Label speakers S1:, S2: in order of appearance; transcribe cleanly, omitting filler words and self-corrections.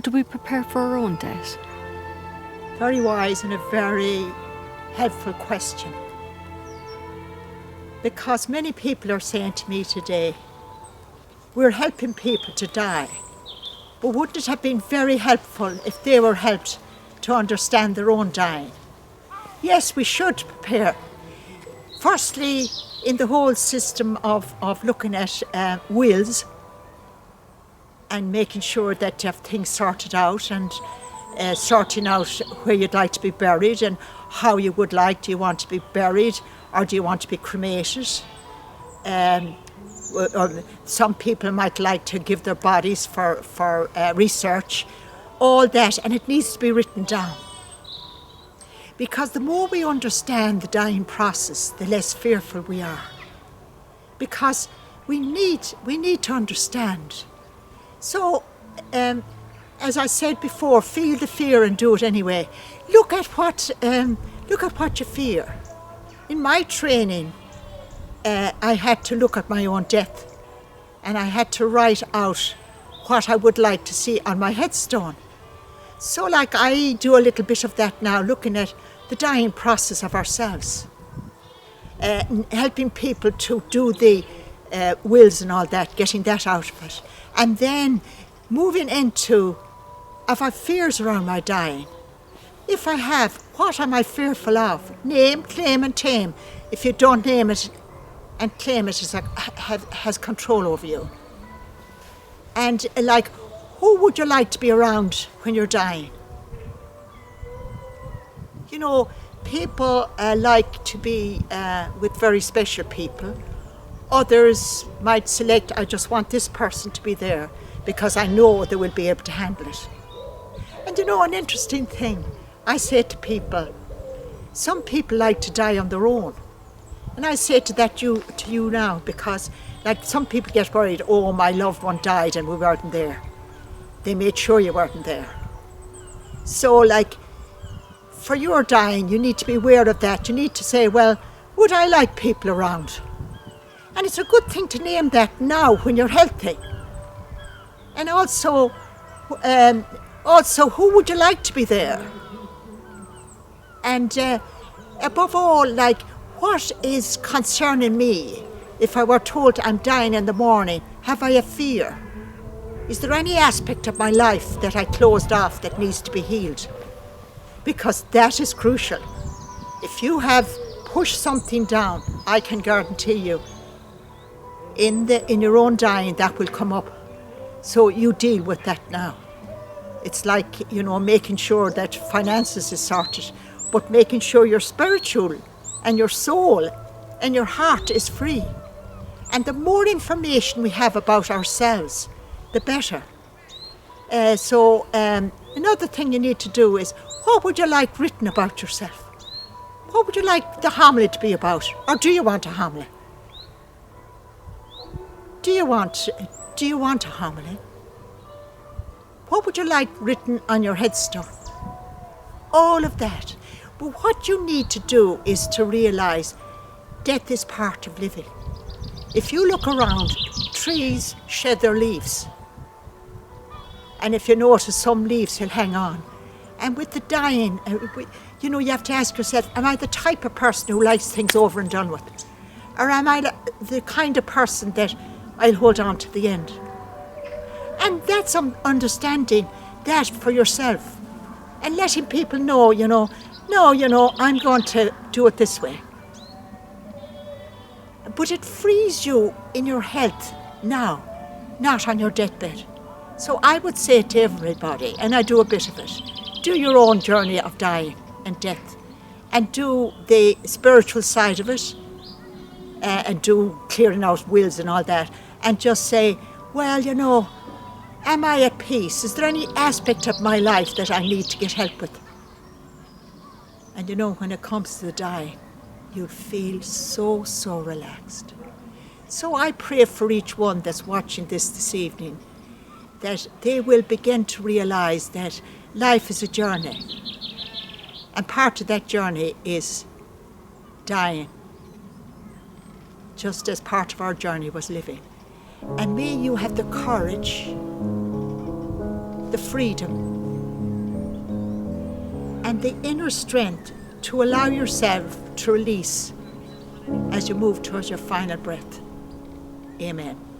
S1: do we prepare for our own death?
S2: Very wise and a very helpful question. Because many people are saying to me today, we're helping people to die, but wouldn't it have been very helpful if they were helped to understand their own dying? Yes, we should prepare. Firstly, in the whole system of looking at wills and making sure that you have things sorted out and sorting out where you'd like to be buried and how you would like. Do you want to be buried or do you want to be cremated? Or some people might like to give their bodies for research. All that, and it needs to be written down. Because the more we understand the dying process, the less fearful we are. Because we need to understand. So, as I said before, feel the fear and do it anyway. Look at what you fear. In my training, I had to look at my own death, and I had to write out what I would like to see on my headstone. So, like, I do a little bit of that now, looking at the dying process of ourselves, helping people to do the wills and all that, getting that out of it, and then moving into, if I have fears around my dying, if I have, what am I fearful of? Name, claim and tame. If you don't name it and claim it, it's like, has control over you. And like, who would you like to be around when you're dying? You know, people like to be with very special people. Others might select, I just want this person to be there because I know they will be able to handle it. And you know, an interesting thing, I say to people, some people like to die on their own. And I say to you now, because like some people get worried, oh, my loved one died and we weren't there. They made sure you weren't there. So like, for your dying, you need to be aware of that. You need to say, well, would I like people around? And it's a good thing to name that now when you're healthy. And also, who would you like to be there? And above all, like, what is concerning me? If I were told I'm dying in the morning, have I a fear? Is there any aspect of my life that I closed off that needs to be healed? Because that is crucial. If you have pushed something down, I can guarantee you, in your own dying, that will come up. So you deal with that now. It's like, you know, making sure that finances is sorted, but making sure your spiritual and your soul and your heart is free. And the more information we have about ourselves, the better. Another thing you need to do is, what would you like written about yourself? What would you like the homily to be about? Or do you want a homily? Do you want a homily? What would you like written on your headstone? All of that. But what you need to do is to realise death is part of living. If you look around, trees shed their leaves. And if you notice, some leaves will hang on. And with the dying, you know, you have to ask yourself, am I the type of person who likes things over and done with? Or am I the kind of person that I'll hold on to the end? And that's understanding that for yourself. And letting people know, I'm going to do it this way. But it frees you in your health now, not on your deathbed. So I would say to everybody, and I do a bit of it, do your own journey of dying and death, and do the spiritual side of it, and do clearing out wills and all that, and just say, well, you know, am I at peace? Is there any aspect of my life that I need to get help with? And you know, when it comes to the dying, you'll feel so, so relaxed. So I pray for each one that's watching this evening, that they will begin to realise that life is a journey. And part of that journey is dying, just as part of our journey was living. And may you have the courage the freedom and the inner strength to allow yourself to release as you move towards your final breath. Amen.